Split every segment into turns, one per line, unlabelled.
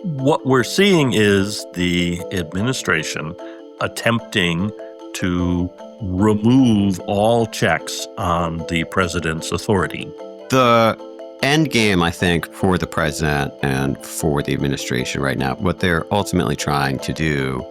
What we're seeing is the administration attempting to remove all checks on the president's authority.
The end game, I think, for the president and for the administration right now, what they're ultimately trying to do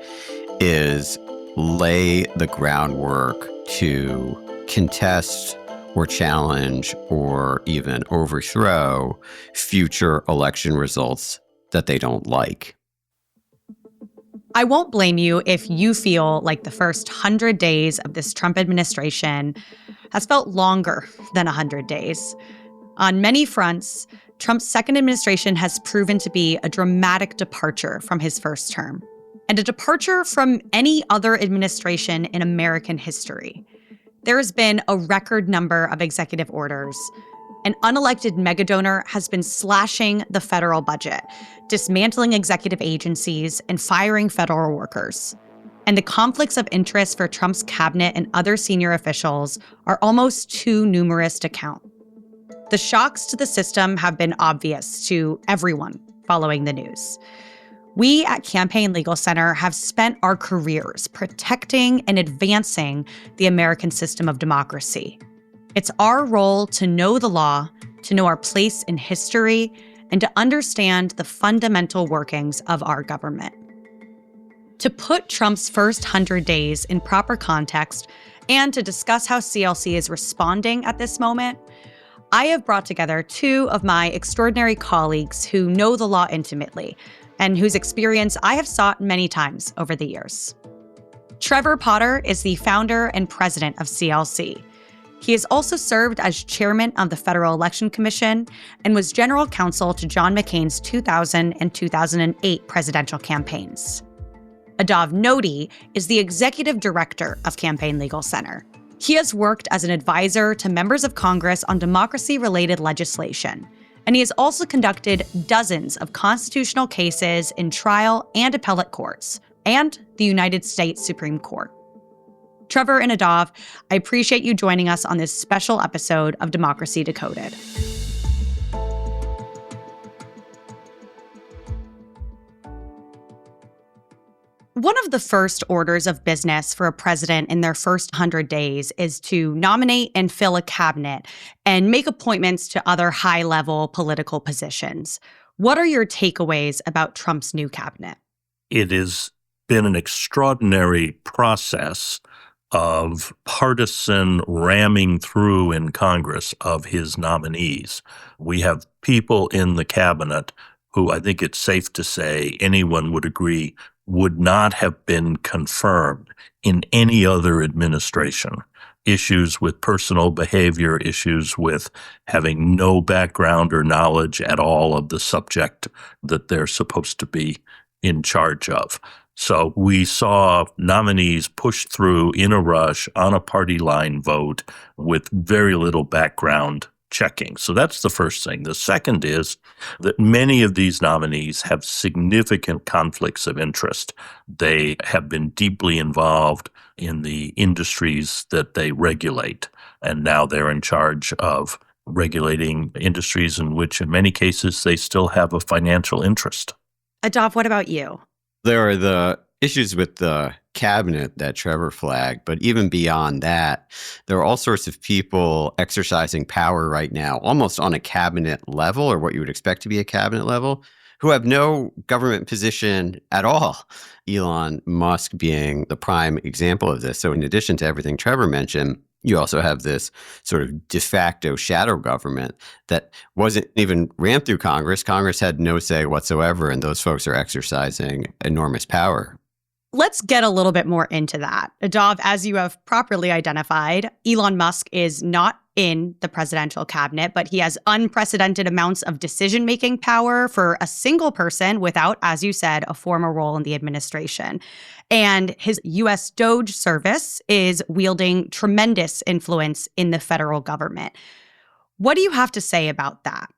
is lay the groundwork to contest or challenge or even overthrow future election results that they don't like.
I won't blame you if you feel like the first 100 days of this Trump administration has felt longer than 100 days. On many fronts, Trump's second administration has proven to be a dramatic departure from his first term, and a departure from any other administration in American history. There has been a record number of executive orders. An unelected megadonor has been slashing the federal budget, dismantling executive agencies, and firing federal workers. And the conflicts of interest for Trump's cabinet and other senior officials are almost too numerous to count. The shocks to the system have been obvious to everyone following the news. We at Campaign Legal Center have spent our careers protecting and advancing the American system of democracy. It's our role to know the law, to know our place in history, and to understand the fundamental workings of our government. To put Trump's first 100 days in proper context and to discuss how CLC is responding at this moment, I have brought together two of my extraordinary colleagues who know the law intimately and whose experience I have sought many times over the years. Trevor Potter is the founder and president of CLC. He has also served as chairman of the Federal Election Commission and was general counsel to John McCain's 2000 and 2008 presidential campaigns. Adav Noti is the executive director of Campaign Legal Center. He has worked as an advisor to members of Congress on democracy-related legislation, and he has also conducted dozens of constitutional cases in trial and appellate courts, and the United States Supreme Court. Trevor and Adav, I appreciate you joining us on this special episode of Democracy Decoded. One of the first orders of business for a president in their first 100 days is to nominate and fill a cabinet and make appointments to other high-level political positions. What are your takeaways about Trump's new cabinet?
It has been an extraordinary process of partisan ramming through in Congress of his nominees. We have people in the cabinet who I think it's safe to say anyone would agree would not have been confirmed in any other administration. Issues with personal behavior, issues with having no background or knowledge at all of the subject that they're supposed to be in charge of. So we saw nominees pushed through in a rush on a party line vote with very little background checking. So that's the first thing. The second is that many of these nominees have significant conflicts of interest. They have been deeply involved in the industries that they regulate, and now they're in charge of regulating industries in which, in many cases, they still have a financial interest.
Adav, what about you?
There are the issues with the cabinet that Trevor flagged, but even beyond that, there are all sorts of people exercising power right now, almost on a cabinet level, or what you would expect to be a cabinet level, who have no government position at all. Elon Musk being the prime example of this. So in addition to everything Trevor mentioned, you also have this sort of de facto shadow government that wasn't even ran through Congress. Congress had no say whatsoever, and those folks are exercising enormous power.
Let's get a little bit more into that. Adav, as you have properly identified, Elon Musk is not in the presidential cabinet, but he has unprecedented amounts of decision-making power for a single person without, as you said, a formal role in the administration. And his U.S. Doge service is wielding tremendous influence in the federal government. What do you have to say about that?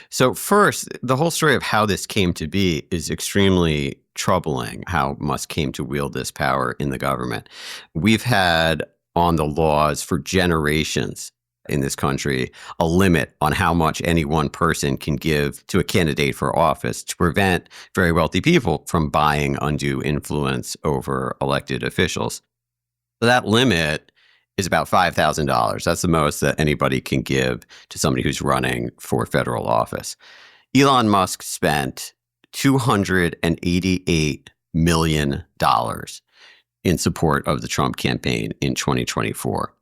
So first, the whole story of how this came to be is extremely troubling, how Musk came to wield this power in the government. We've had on the laws for generations in this country a limit on how much any one person can give to a candidate for office to prevent very wealthy people from buying undue influence over elected officials. So that limit is about $5,000. That's the most that anybody can give to somebody who's running for federal office. Elon Musk spent $288 million in support of the Trump campaign in 2024.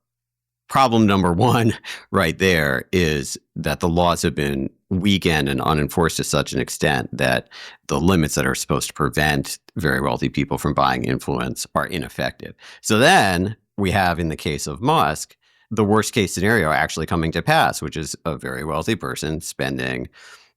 Problem number one right there is that the laws have been weakened and unenforced to such an extent that the limits that are supposed to prevent very wealthy people from buying influence are ineffective. So then we have, in the case of Musk, the worst case scenario actually coming to pass, which is a very wealthy person spending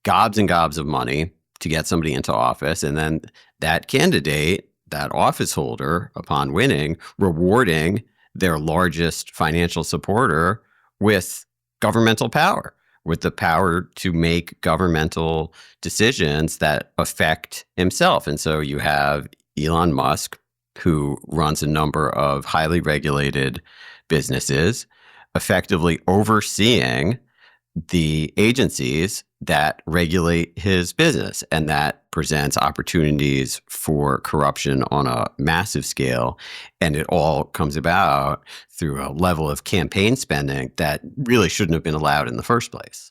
gobs and gobs of money to get somebody into office, and then that candidate, that office holder, upon winning, rewarding their largest financial supporter with governmental power, with the power to make governmental decisions that affect himself. And so you have Elon Musk, who runs a number of highly regulated businesses, effectively overseeing the agencies that regulate his business, and that presents opportunities for corruption on a massive scale. And it all comes about through a level of campaign spending that really shouldn't have been allowed in the first place.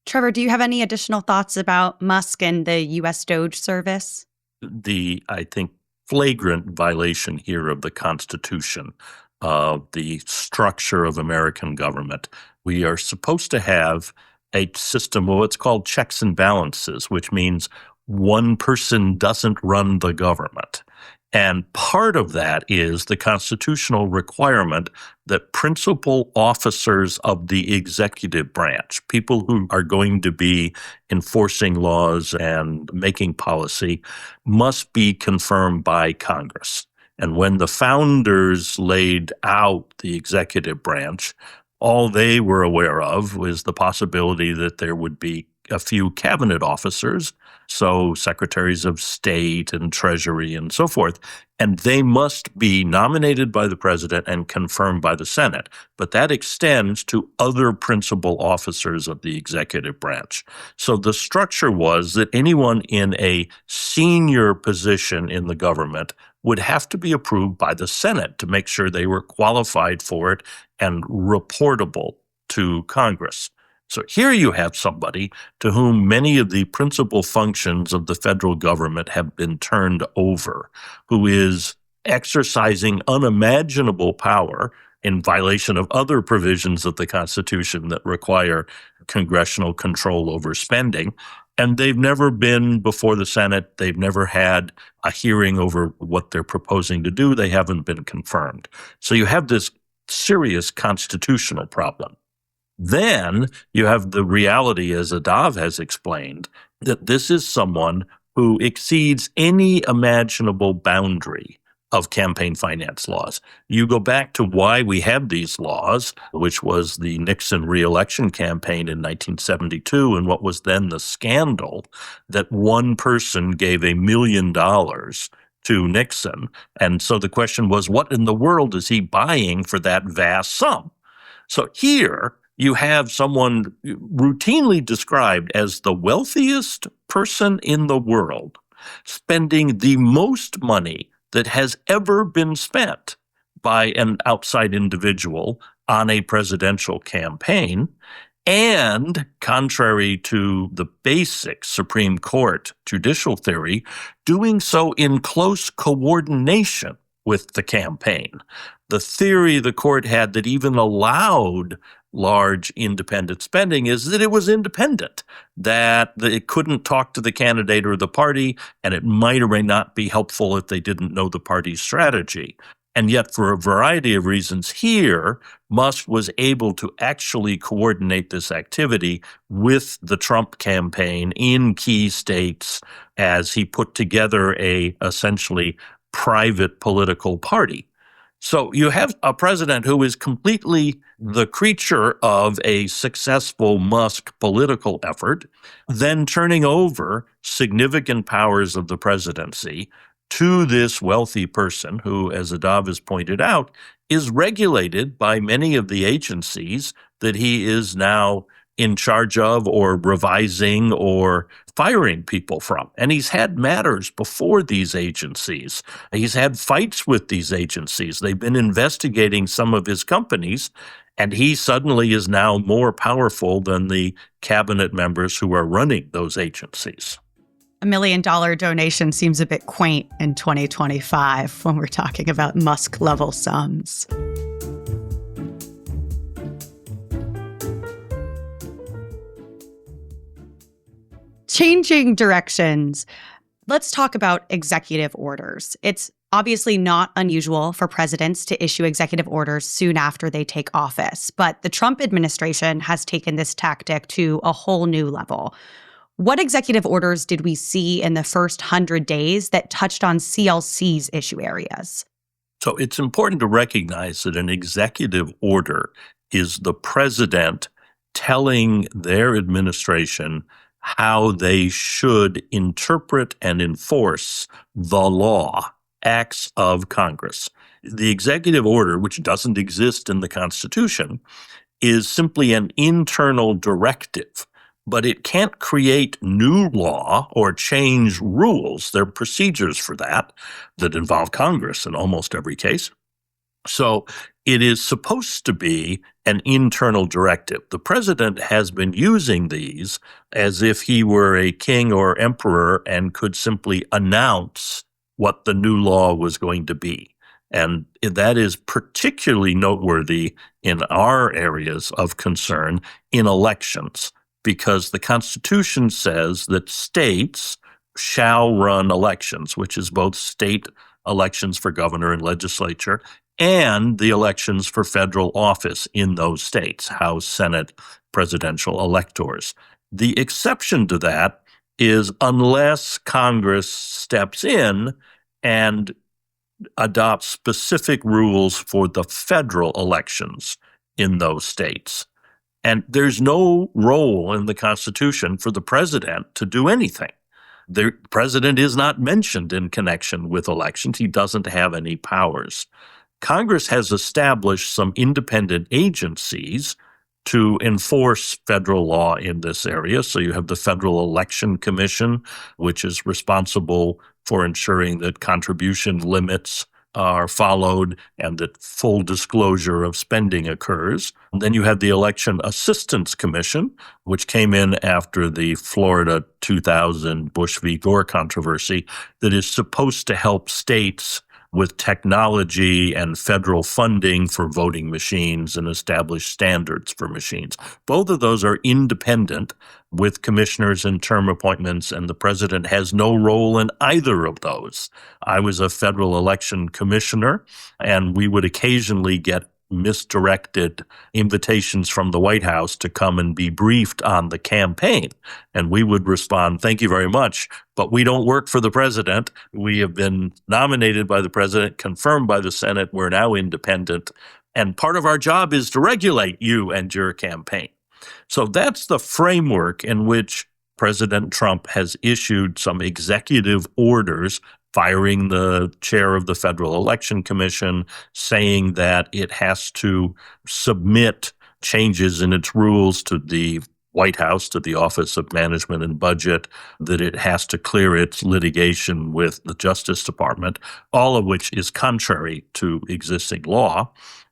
Trevor, do you have any additional thoughts about Musk and the U.S. Doge service?
I think, flagrant violation here of the Constitution, of the structure of American government. We are supposed to have a system of what's called checks and balances, which means one person doesn't run the government. And part of that is the constitutional requirement that principal officers of the executive branch, people who are going to be enforcing laws and making policy, must be confirmed by Congress. And when the founders laid out the executive branch, all they were aware of was the possibility that there would be a few cabinet officers, so secretaries of state and treasury and so forth, and they must be nominated by the president and confirmed by the Senate. But that extends to other principal officers of the executive branch. So the structure was that anyone in a senior position in the government would have to be approved by the Senate to make sure they were qualified for it and reportable to Congress. So here you have somebody to whom many of the principal functions of the federal government have been turned over, who is exercising unimaginable power in violation of other provisions of the Constitution that require congressional control over spending. And they've never been before the Senate. They've never had a hearing over what they're proposing to do. They haven't been confirmed. So you have this serious constitutional problem. Then you have the reality, as Adav has explained, that this is someone who exceeds any imaginable boundary of campaign finance laws. You go back to why we have these laws, which was the Nixon re-election campaign in 1972, and what was then the scandal that one person gave $1 million to Nixon. And so the question was, what in the world is he buying for that vast sum? So here you have someone routinely described as the wealthiest person in the world, spending the most money that has ever been spent by an outside individual on a presidential campaign, and contrary to the basic Supreme Court judicial theory, doing so in close coordination with the campaign. The theory the court had that even allowed large independent spending is that it was independent, that it couldn't talk to the candidate or the party, and it might or may not be helpful if they didn't know the party's strategy. And yet, for a variety of reasons here, Musk was able to actually coordinate this activity with the Trump campaign in key states as he put together a essentially private political party. So you have a president who is completely the creature of a successful Musk political effort, then turning over significant powers of the presidency to this wealthy person who, as Adav has pointed out, is regulated by many of the agencies that he is now in charge of or revising or firing people from. And he's had matters before these agencies. He's had fights with these agencies. They've been investigating some of his companies, and he suddenly is now more powerful than the cabinet members who are running those agencies.
$1 million donation seems a bit quaint in 2025 when we're talking about Musk-level sums. Changing directions, let's talk about executive orders. It's obviously not unusual for presidents to issue executive orders soon after they take office, but the Trump administration has taken this tactic to a whole new level. What executive orders did we see in the first 100 days that touched on CLC's issue areas?
So it's important to recognize that an executive order is the president telling their administration how they should interpret and enforce the law, acts of Congress. The executive order, which doesn't exist in the Constitution, is simply an internal directive, but it can't create new law or change rules. There are procedures for that involve Congress in almost every case. So it is supposed to be an internal directive. The president has been using these as if he were a king or emperor and could simply announce what the new law was going to be. And that is particularly noteworthy in our areas of concern in elections, because the Constitution says that states shall run elections, which is both state elections for governor and legislature and the elections for federal office in those states, House, Senate, presidential electors. The exception to that is unless Congress steps in and adopts specific rules for the federal elections in those states. And there's no role in the Constitution for the president to do anything. The president is not mentioned in connection with elections. He doesn't have any powers. Congress has established some independent agencies to enforce federal law in this area. So you have the Federal Election Commission, which is responsible for ensuring that contribution limits are followed and that full disclosure of spending occurs. And then you have the Election Assistance Commission, which came in after the Florida 2000 Bush v. Gore controversy, that is supposed to help states with technology and federal funding for voting machines and establish standards for machines. Both of those are independent with commissioners and term appointments, and the president has no role in either of those. I was a federal election commissioner, and we would occasionally get misdirected invitations from the White House to come and be briefed on the campaign. And we would respond, "Thank you very much, but we don't work for the president. We have been nominated by the president, confirmed by the Senate. We're now independent. And part of our job is to regulate you and your campaign." So that's the framework in which President Trump has issued some executive orders firing the chair of the Federal Election Commission, saying that it has to submit changes in its rules to the White House, to the Office of Management and Budget, that it has to clear its litigation with the Justice Department, all of which is contrary to existing law.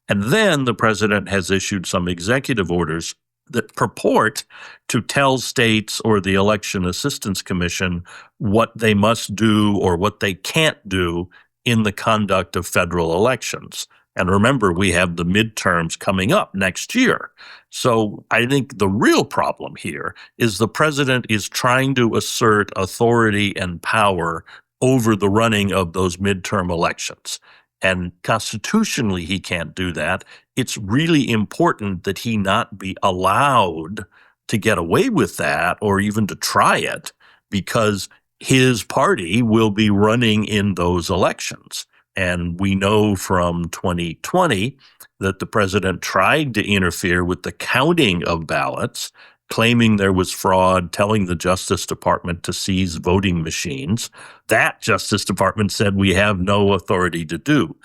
And then the president has issued some executive orders that purport to tell states or the Election Assistance Commission what they must do or what they can't do in the conduct of federal elections. And remember, we have the midterms coming up next year. So I think the real problem here is the president is trying to assert authority and power over the running of those midterm elections. And constitutionally, he can't do that. It's really important that he not be allowed to get away with that or even to try it, because his party will be running in those elections. And we know from 2020 that the president tried to interfere with the counting of ballots claiming there was fraud, telling the Justice Department to seize voting machines. That Justice Department said we have no authority to do.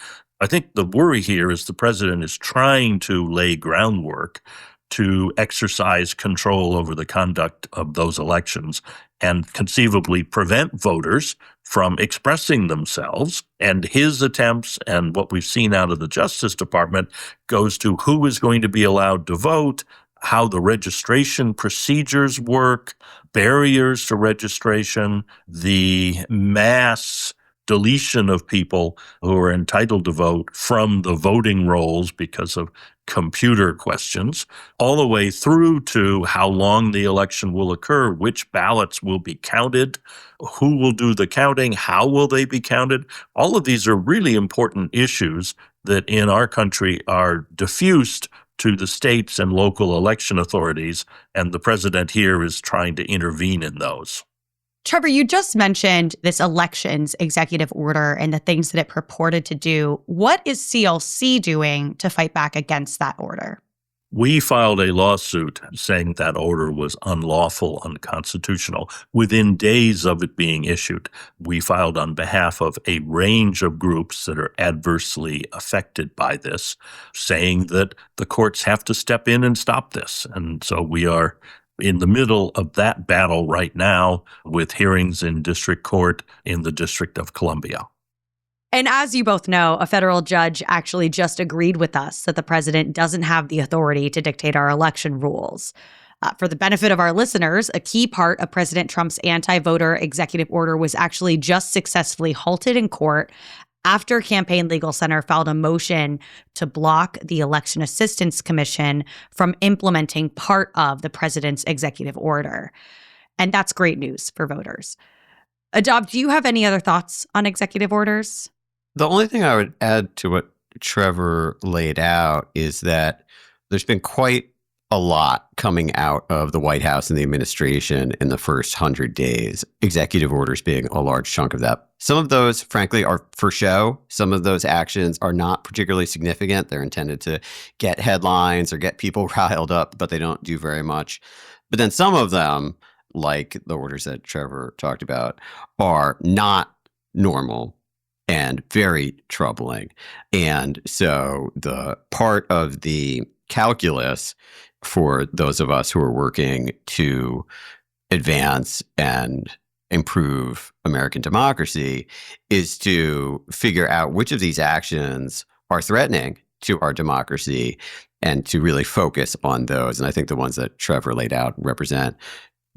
I think the worry here is the president is trying to lay groundwork to exercise control over the conduct of those elections and conceivably prevent voters from expressing themselves. And his attempts and what we've seen out of the Justice Department goes to who is going to be allowed to vote, how the registration procedures work, barriers to registration, the mass deletion of people who are entitled to vote from the voting rolls because of computer questions, all the way through to how long the election will occur, which ballots will be counted, who will do the counting, how will they be counted. All of these are really important issues that in our country are diffused to the states and local election authorities, and the president here is trying to intervene in those.
Trevor, you just mentioned this elections executive order and the things that it purported to do. What is CLC doing to fight back against that order?
We filed a lawsuit saying that order was unlawful, unconstitutional, within days of it being issued. We filed on behalf of a range of groups that are adversely affected by this, saying that the courts have to step in and stop this. And so we are in the middle of that battle right now with hearings in district court in the District of Columbia.
And as you both know, a federal judge actually just agreed with us that the president doesn't have the authority to dictate our election rules. For the benefit of our listeners, a key part of President Trump's anti-voter executive order was actually just successfully halted in court after Campaign Legal Center filed a motion to block the Election Assistance Commission from implementing part of the president's executive order. And that's great news for voters. Adav, do you have any other thoughts on executive orders?
The only thing I would add to what Trevor laid out is that there's been quite a lot coming out of the White House and the administration in the first 100 days, executive orders being a large chunk of that. Some of those, frankly, are for show. Some of those actions are not particularly significant. They're intended to get headlines or get people riled up, but they don't do very much. But then some of them, like the orders that Trevor talked about, are not normal and very troubling. And so the part of the calculus for those of us who are working to advance and improve American democracy is to figure out which of these actions are threatening to our democracy and to really focus on those. And I think the ones that Trevor laid out represent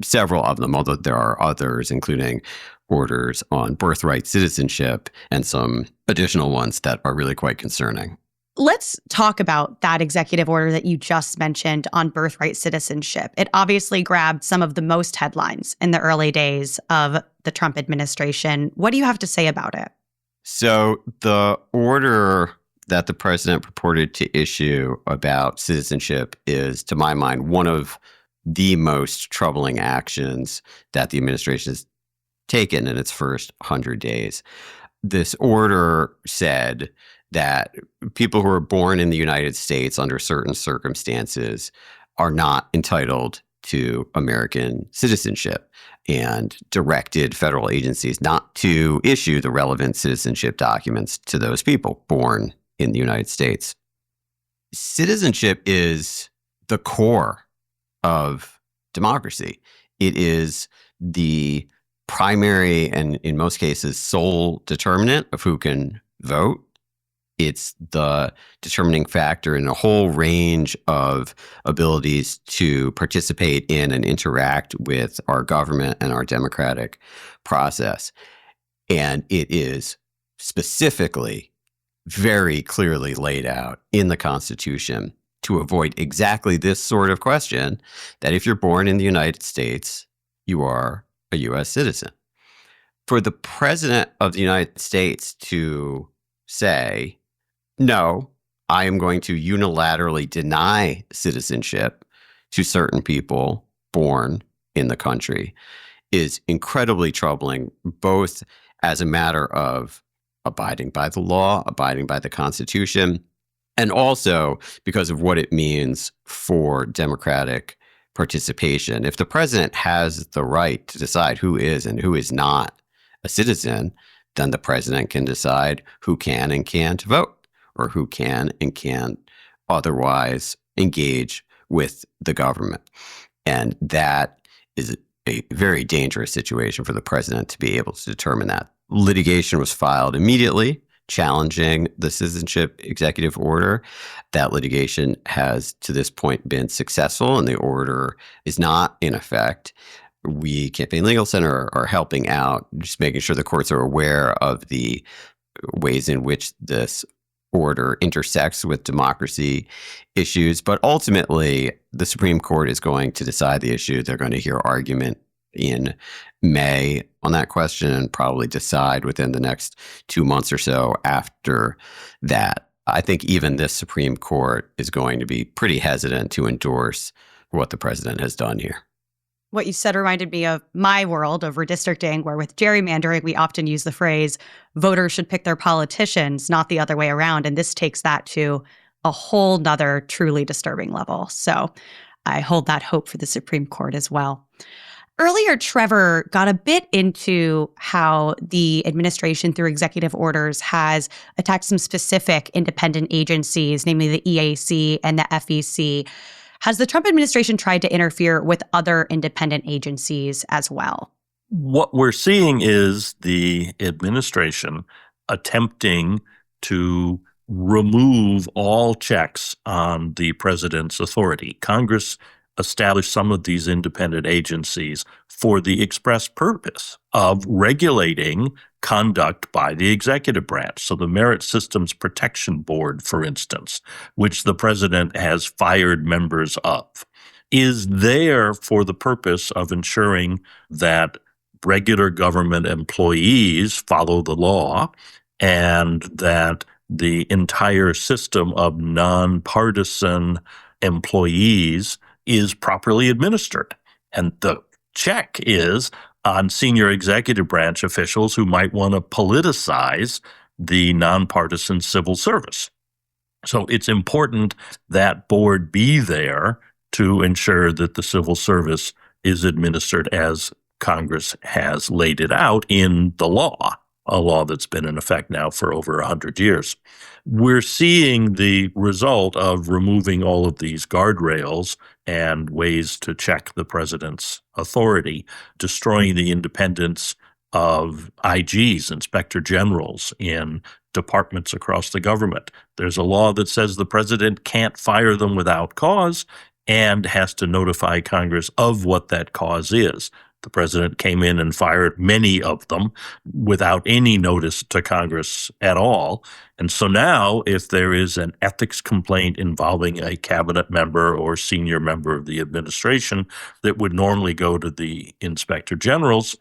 several of them, although there are others, including orders on birthright citizenship and some additional ones that are really quite concerning.
Let's talk about that executive order that you just mentioned on birthright citizenship. It obviously grabbed some of the most headlines in the early days of the Trump administration. What do you have to say about it?
So the order that the president purported to issue about citizenship is, to my mind, one of the most troubling actions that the administration has taken in its first 100 days. This order said that people who are born in the United States under certain circumstances are not entitled to American citizenship and directed federal agencies not to issue the relevant citizenship documents to those people born in the United States. Citizenship is the core of democracy. It is the primary and, in most cases, sole determinant of who can vote. It's the determining factor in a whole range of abilities to participate in and interact with our government and our democratic process. And it is specifically very clearly laid out in the Constitution to avoid exactly this sort of question, that if you're born in the United States, you are a U.S. citizen. For the president of the United States to say, no, I am going to unilaterally deny citizenship to certain people born in the country is incredibly troubling, both as a matter of abiding by the law, abiding by the Constitution, and also because of what it means for democratic participation. If the president has the right to decide who is and who is not a citizen, then the president can decide who can and can't vote, or who can and can't otherwise engage with the government. And that is a very dangerous situation for the president to be able to determine that. Litigation was filed immediately challenging the citizenship executive order. That litigation has to this point been successful, and the order is not in effect. We, Campaign Legal Center, are helping out, just making sure the courts are aware of the ways in which this order intersects with democracy issues. But ultimately, the Supreme Court is going to decide the issue. They're going to hear argument in May on that question and probably decide within the next 2 months or so after that. I think even this Supreme Court is going to be pretty hesitant to endorse what the president has done here.
What you said reminded me of my world of redistricting, where with gerrymandering, we often use the phrase, voters should pick their politicians, not the other way around. And this takes that to a whole nother truly disturbing level. So I hold that hope for the Supreme Court as well. Earlier, Trevor got a bit into how the administration, through executive orders, has attacked some specific independent agencies, namely the EAC and the FEC. Has the Trump administration tried to interfere with other independent agencies as well?
What we're seeing is the administration attempting to remove all checks on the president's authority. Congress established some of these independent agencies for the express purpose of regulating conduct by the executive branch. So the Merit Systems Protection Board, for instance, which the president has fired members of, is there for the purpose of ensuring that regular government employees follow the law and that the entire system of nonpartisan employees is properly administered. And the check is on senior executive branch officials who might want to politicize the nonpartisan civil service. So it's important that board be there to ensure that the civil service is administered as Congress has laid it out in the law, a law that's been in effect now for over 100 years. We're seeing the result of removing all of these guardrails and ways to check the president's authority, destroying the independence of IGs, inspector generals, in departments across the government. There's a law that says the president can't fire them without cause and has to notify Congress of what that cause is. The president came in and fired many of them without any notice to Congress at all. And so now, if there is an ethics complaint involving a cabinet member or senior member of the administration that would normally go to the inspector generals,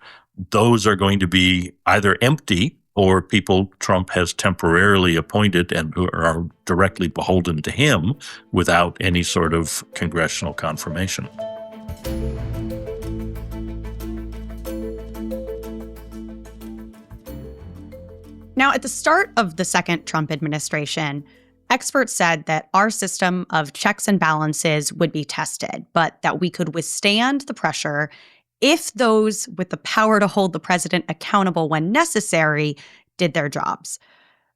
those are going to be either empty or people Trump has temporarily appointed and who are directly beholden to him without any sort of congressional confirmation.
Now, at the start of the second Trump administration, experts said that our system of checks and balances would be tested, but that we could withstand the pressure if those with the power to hold the president accountable when necessary did their jobs.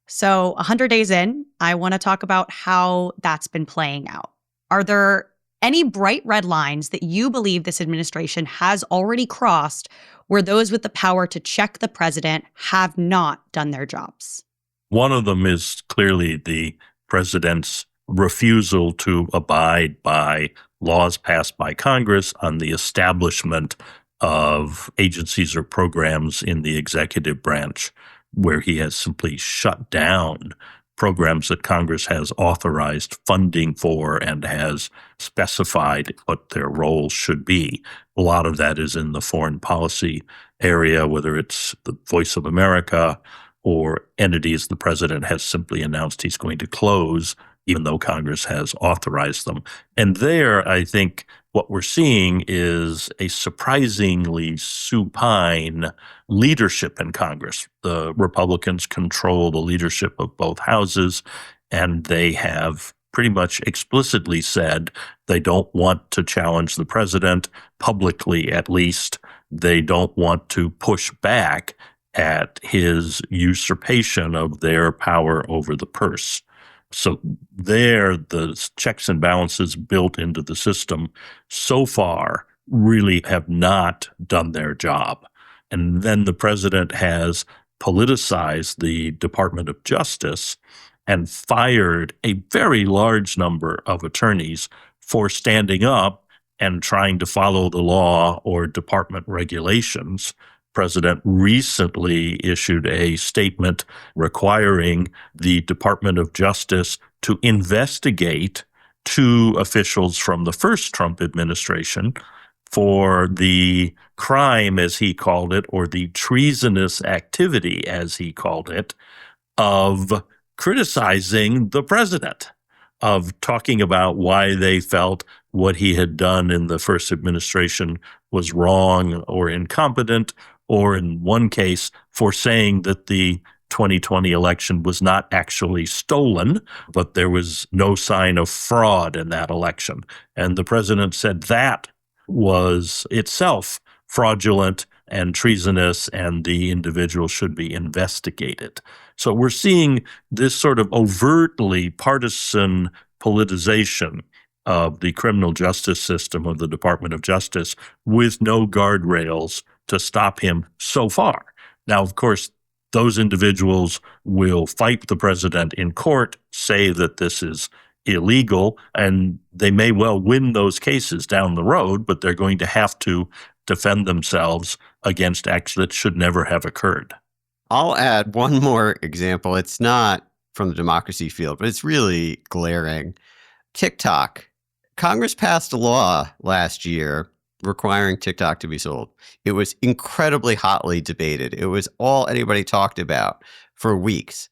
So 100 days in, I want to talk about how that's been playing out. Are there any bright red lines that you believe this administration has already crossed where those with the power to check the president have not done their jobs?
One of them is clearly the president's refusal to abide by laws passed by Congress on the establishment of agencies or programs in the executive branch, where he has simply shut down programs that Congress has authorized funding for and has specified what their roles should be. A lot of that is in the foreign policy area, whether it's the Voice of America or entities the president has simply announced he's going to close, even though Congress has authorized them. And there, I think what we're seeing is a surprisingly supine leadership in Congress. The Republicans control the leadership of both houses, and they have pretty much explicitly said they don't want to challenge the president publicly, at least. They don't want to push back at his usurpation of their power over the purse. So there, the checks and balances built into the system so far really have not done their job. And then the president has politicized the Department of Justice and fired a very large number of attorneys for standing up and trying to follow the law or department regulations. President recently issued a statement requiring the Department of Justice to investigate two officials from the first Trump administration for the crime, as he called it, or the treasonous activity, as he called it, of criticizing the president, of talking about why they felt what he had done in the first administration was wrong or incompetent, or in one case, for saying that the 2020 election was not actually stolen, but there was no sign of fraud in that election. And the president said that was itself fraudulent and treasonous, and the individual should be investigated. So we're seeing this sort of overtly partisan politicization of the criminal justice system of the Department of Justice with no guardrails to stop him so far. Now, of course, those individuals will fight the president in court, say that this is illegal, and they may well win those cases down the road, but they're going to have to defend themselves against acts that should never have occurred.
I'll add one more example. It's not from the democracy field, but it's really glaring. TikTok. Congress passed a law last year requiring TikTok to be sold. It was incredibly hotly debated. It was all anybody talked about for weeks.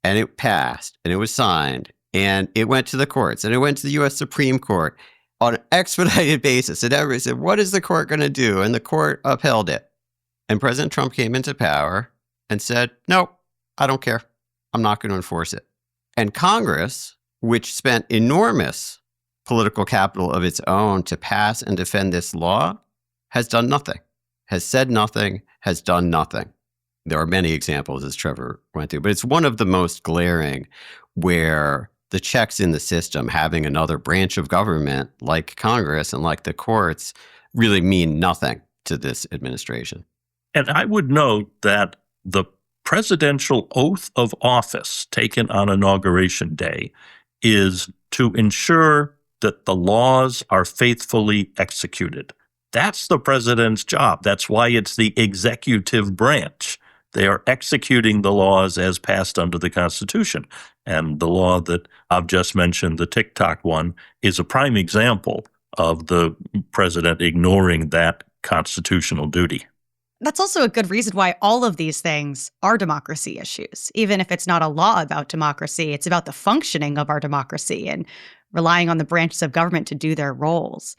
And it passed, and it was signed, and it went to the courts, and it went to the U.S. Supreme Court on an expedited basis. And everybody said, what is the court going to do? And the court upheld it. And President Trump came into power and said, no, I don't care. I'm not going to enforce it. And Congress, which spent enormous political capital of its own to pass and defend this law, has done nothing, has said nothing, has done nothing. There are many examples, as Trevor went through, but it's one of the most glaring where the checks in the system, having another branch of government like Congress and like the courts, really mean nothing to this administration.
And I would note that the presidential oath of office taken on Inauguration Day is to ensure that the laws are faithfully executed. That's the president's job. That's why it's the executive branch. They are executing the laws as passed under the Constitution. And the law that I've just mentioned, the TikTok one, is a prime example of the president ignoring that constitutional duty.
That's also a good reason why all of these things are democracy issues. Even if it's not a law about democracy, it's about the functioning of our democracy and relying on the branches of government to do their roles.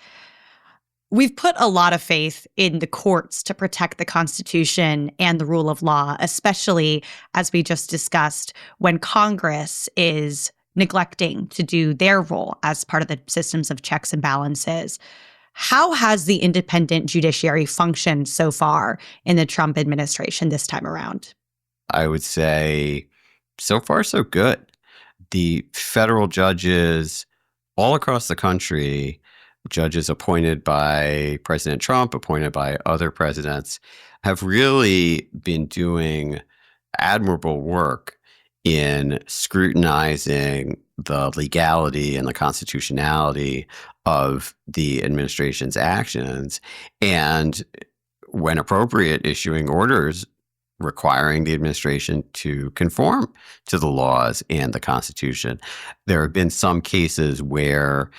We've put a lot of faith in the courts to protect the Constitution and the rule of law, especially, as we just discussed, when Congress is neglecting to do their role as part of the systems of checks and balances. How has the independent judiciary functioned so far in the Trump administration this time around?
I would say so far, so good. The federal judges all across the country, judges appointed by President Trump, appointed by other presidents, have really been doing admirable work in scrutinizing the legality and the constitutionality of the administration's actions, and when appropriate, issuing orders requiring the administration to conform to the laws and the Constitution. There have been some cases where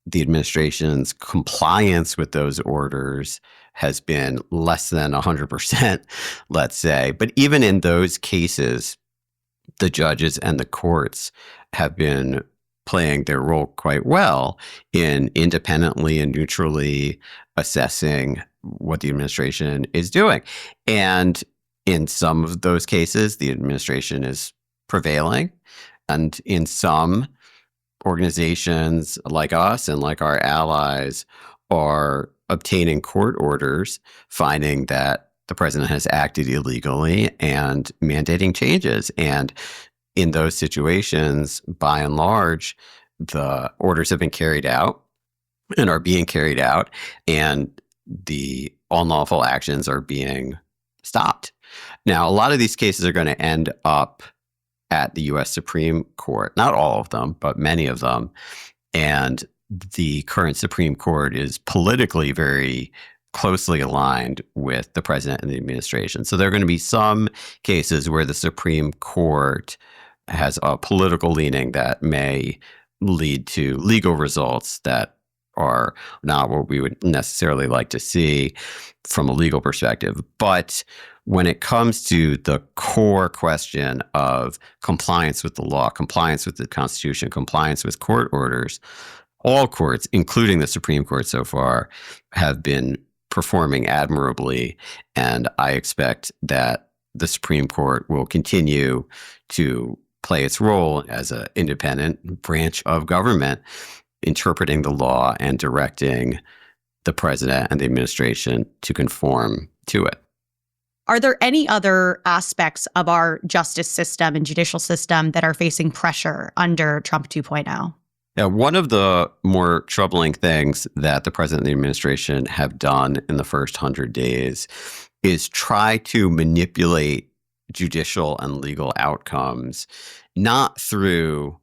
the administration's compliance with those orders has been less than 100%, let's say. But even in those cases, the judges and the courts have been playing their role quite well in independently and neutrally assessing what the administration is doing. And in some of those cases, the administration is prevailing. And in some, organizations like us and like our allies are obtaining court orders, finding that the president has acted illegally and mandating changes. And in those situations, by and large, the orders have been carried out and are being carried out, and the unlawful actions are being stopped. Now, a lot of these cases are going to end up at the U.S. Supreme Court. Not all of them, but many of them. And the current Supreme Court is politically very closely aligned with the president and the administration. So there are going to be some cases where the Supreme Court has a political leaning that may lead to legal results that are not what we would necessarily like to see from a legal perspective. But when it comes to the core question of compliance with the law, compliance with the Constitution, compliance with court orders, all courts, including the Supreme Court so far, have been performing admirably. And I expect that the Supreme Court will continue to play its role as an independent branch of government, interpreting the law and directing the president and the administration to conform to it.
Are there any other aspects of our justice system and judicial system that are facing pressure under Trump 2.0?
Yeah, one of the more troubling things that the president and the administration have done in the first 100 days is try to manipulate judicial and legal outcomes, not through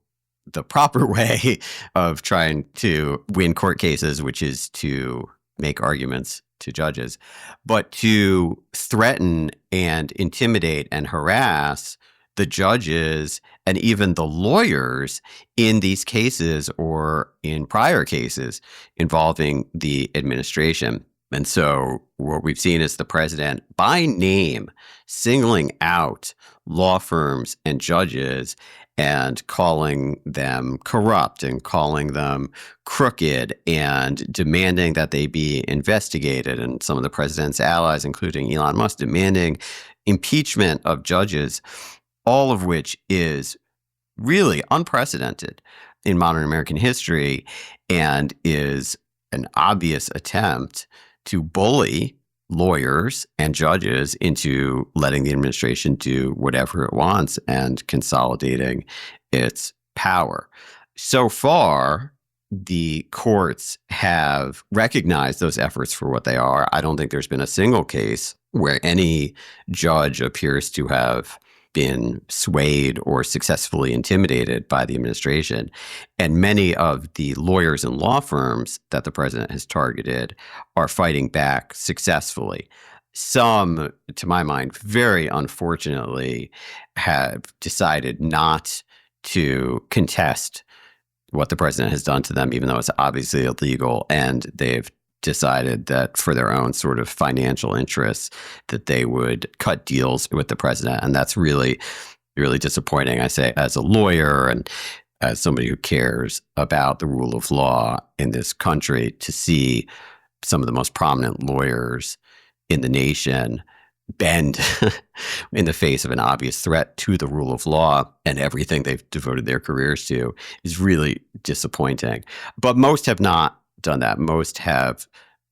the proper way of trying to win court cases, which is to make arguments to judges, but to threaten and intimidate and harass the judges and even the lawyers in these cases or in prior cases involving the administration. And so what we've seen is the president, by name, singling out law firms and judges and calling them corrupt and calling them crooked and demanding that they be investigated. And some of the president's allies, including Elon Musk, demanding impeachment of judges, all of which is really unprecedented in modern American history and is an obvious attempt to bully lawyers and judges into letting the administration do whatever it wants and consolidating its power. So far, the courts have recognized those efforts for what they are. I don't think there's been a single case where any judge appears to have been swayed or successfully intimidated by the administration. And many of the lawyers and law firms that the president has targeted are fighting back successfully. Some, to my mind, very unfortunately, have decided not to contest what the president has done to them, even though it's obviously illegal, and they've decided that for their own sort of financial interests that they would cut deals with the president. And that's really, really disappointing. I say as a lawyer and as somebody who cares about the rule of law in this country, to see some of the most prominent lawyers in the nation bend in the face of an obvious threat to the rule of law and everything they've devoted their careers to is really disappointing. But most have not done that. Most have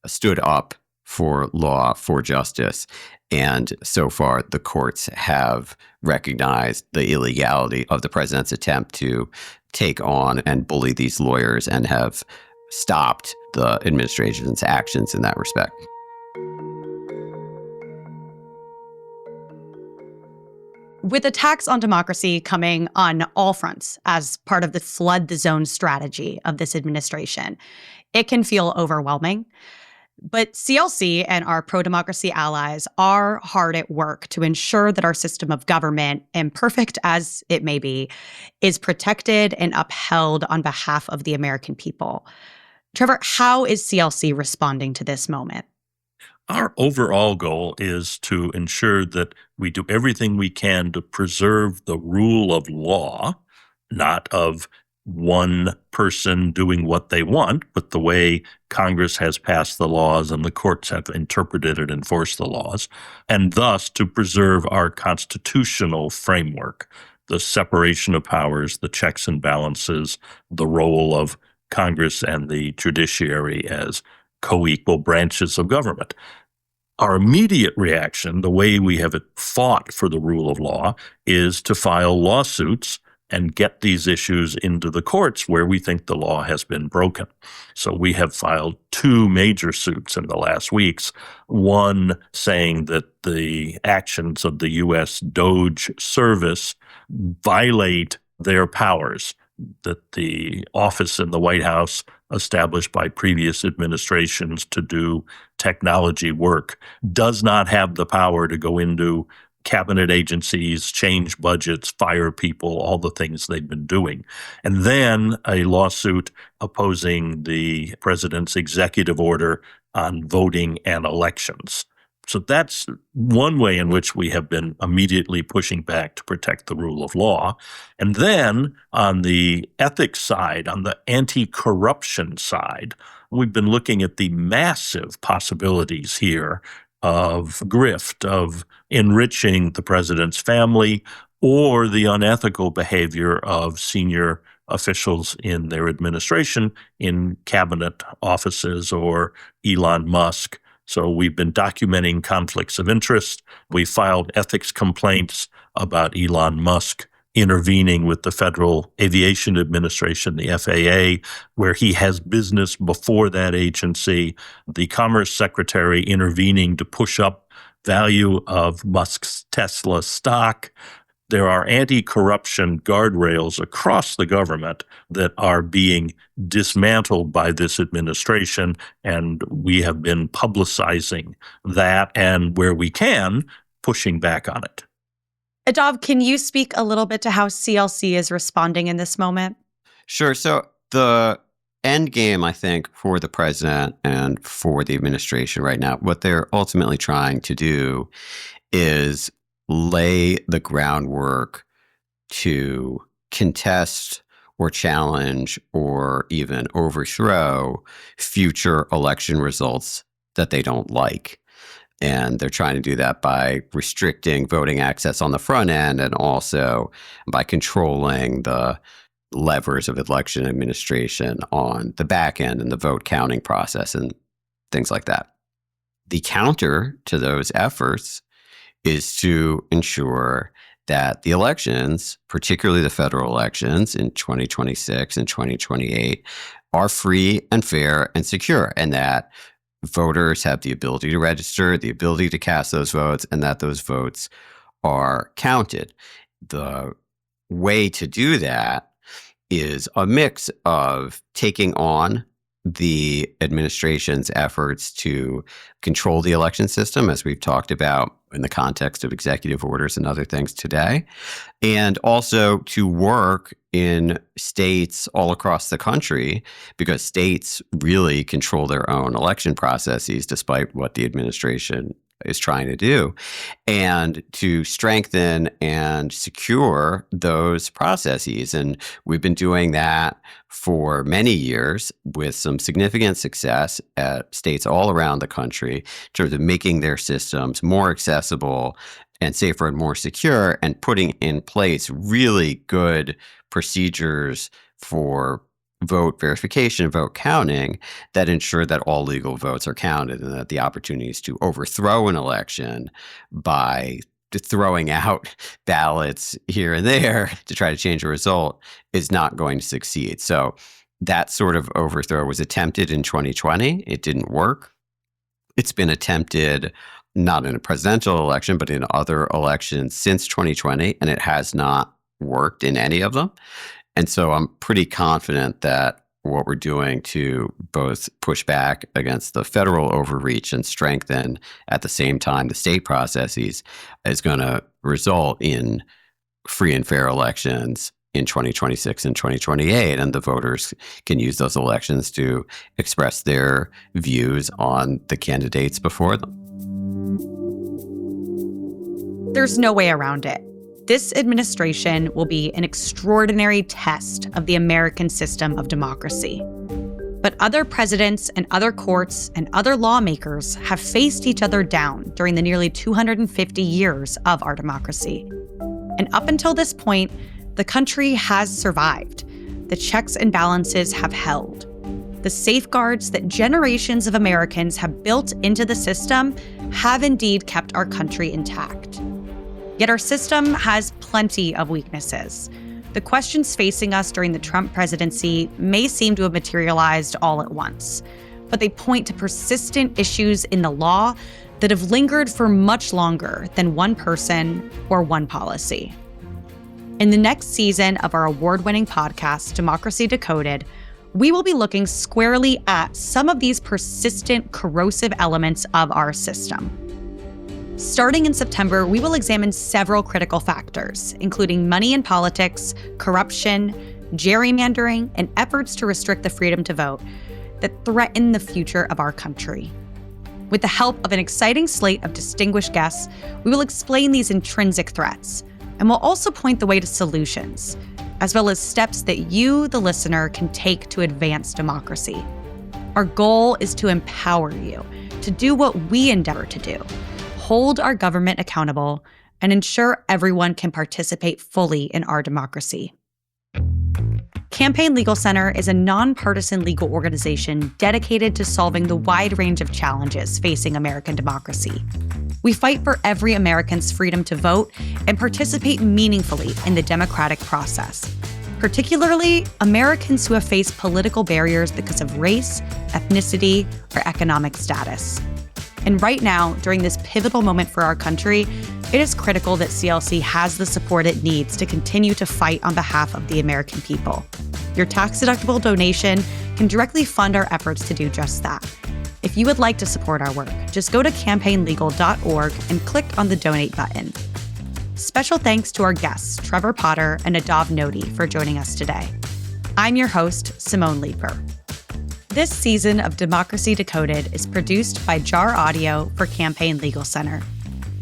stood up for law, for justice. And so far, the courts have recognized the illegality of the president's attempt to take on and bully these lawyers and have stopped the administration's actions in that respect.
With attacks on democracy coming on all fronts as part of the flood the zone strategy of this administration, it can feel overwhelming. But CLC and our pro-democracy allies are hard at work to ensure that our system of government, imperfect as it may be, is protected and upheld on behalf of the American people. Trevor, how is CLC responding to this moment?
Our overall goal is to ensure that we do everything we can to preserve the rule of law, not of one person doing what they want, but the way Congress has passed the laws and the courts have interpreted and enforced the laws, and thus to preserve our constitutional framework. the separation of powers, the checks and balances, the role of Congress and the judiciary as co-equal branches of government. Our immediate reaction, the way we have fought for the rule of law, is to file lawsuits and get these issues into the courts where we think the law has been broken. So we have filed 2 major suits in the last weeks, one saying that the actions of the U.S. DOJ service violate their powers, that the office in the White House established by previous administrations to do technology work does not have the power to go into cabinet agencies, change budgets, fire people, all the things they've been doing. And then a lawsuit opposing the president's executive order on voting and elections. So that's one way in which we have been immediately pushing back to protect the rule of law. And then on the ethics side, on the anti-corruption side, we've been looking at the massive possibilities here of grift, of enriching the president's family, or the unethical behavior of senior officials in their administration, in cabinet offices, or Elon Musk. So we've been documenting conflicts of interest. We filed ethics complaints about Elon Musk intervening with the Federal Aviation Administration, the FAA, where he has business before that agency, the Commerce Secretary intervening to push up value of Musk's Tesla stock. There are anti-corruption guardrails across the government that are being dismantled by this administration, and we have been publicizing that and, where we can, pushing back on it.
Adav, can you speak a little bit to how CLC is responding in this moment?
Sure. So the end game, I think, for the president and for the administration right now, what they're ultimately trying to do is lay the groundwork to contest or challenge or even overthrow future election results that they don't like. And they're trying to do that by restricting voting access on the front end and also by controlling the levers of election administration on the back end and the vote counting process and things like that. The counter to those efforts is to ensure that the elections, particularly the federal elections in 2026 and 2028, are free and fair and secure, and that voters have the ability to register, the ability to cast those votes, and that those votes are counted. The way to do that is a mix of taking on the administration's efforts to control the election system, as we've talked about in the context of executive orders and other things today, and also to work in states all across the country, because states really control their own election processes, despite what the administration is trying to do, and to strengthen and secure those processes. And we've been doing that for many years with some significant success at states all around the country in terms of making their systems more accessible and safer and more secure, and putting in place really good procedures for vote verification, vote counting, that ensure that all legal votes are counted and that the opportunities to overthrow an election by throwing out ballots here and there to try to change a result is not going to succeed. So that sort of overthrow was attempted in 2020. It didn't work. It's been attempted not in a presidential election, but in other elections since 2020, and it has not worked in any of them. And so I'm pretty confident that what we're doing to both push back against the federal overreach and strengthen at the same time the state processes is going to result in free and fair elections in 2026 and 2028. And the voters can use those elections to express their views on the candidates before them.
There's no way around it. This administration will be an extraordinary test of the American system of democracy. But other presidents and other courts and other lawmakers have faced each other down during the nearly 250 years of our democracy. And up until this point, the country has survived. The checks and balances have held. The safeguards that generations of Americans have built into the system have indeed kept our country intact. Yet our system has plenty of weaknesses. The questions facing us during the Trump presidency may seem to have materialized all at once, but they point to persistent issues in the law that have lingered for much longer than one person or one policy. In the next season of our award-winning podcast, Democracy Decoded, we will be looking squarely at some of these persistent, corrosive elements of our system. Starting in September, we will examine several critical factors, including money in politics, corruption, gerrymandering, and efforts to restrict the freedom to vote that threaten the future of our country. With the help of an exciting slate of distinguished guests, we will explain these intrinsic threats, and we'll also point the way to solutions, as well as steps that you, the listener, can take to advance democracy. Our goal is to empower you to do what we endeavor to do, hold our government accountable, and ensure everyone can participate fully in our democracy. Campaign Legal Center is a nonpartisan legal organization dedicated to solving the wide range of challenges facing American democracy. We fight for every American's freedom to vote and participate meaningfully in the democratic process, particularly Americans who have faced political barriers because of race, ethnicity, or economic status. And right now, during this pivotal moment for our country, it is critical that CLC has the support it needs to continue to fight on behalf of the American people. Your tax-deductible donation can directly fund our efforts to do just that. If you would like to support our work, just go to campaignlegal.org and click on the donate button. Special thanks to our guests, Trevor Potter and Adav Noti, for joining us today. I'm your host, Simone Leeper. This season of Democracy Decoded is produced by Jar Audio for Campaign Legal Center.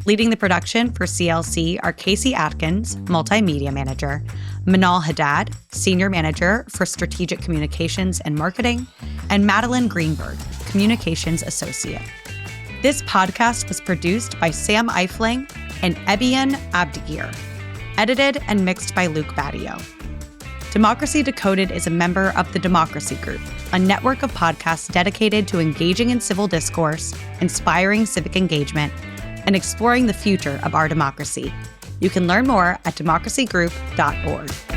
Leading the production for CLC are Casey Atkins, Multimedia Manager, Manal Haddad, Senior Manager for Strategic Communications and Marketing, and Madeline Greenberg, Communications Associate. This podcast was produced by Sam Eifling and Ebian Abdigir, edited and mixed by Luke Badio. Democracy Decoded is a member of the Democracy Group, a network of podcasts dedicated to engaging in civil discourse, inspiring civic engagement, and exploring the future of our democracy. You can learn more at democracygroup.org.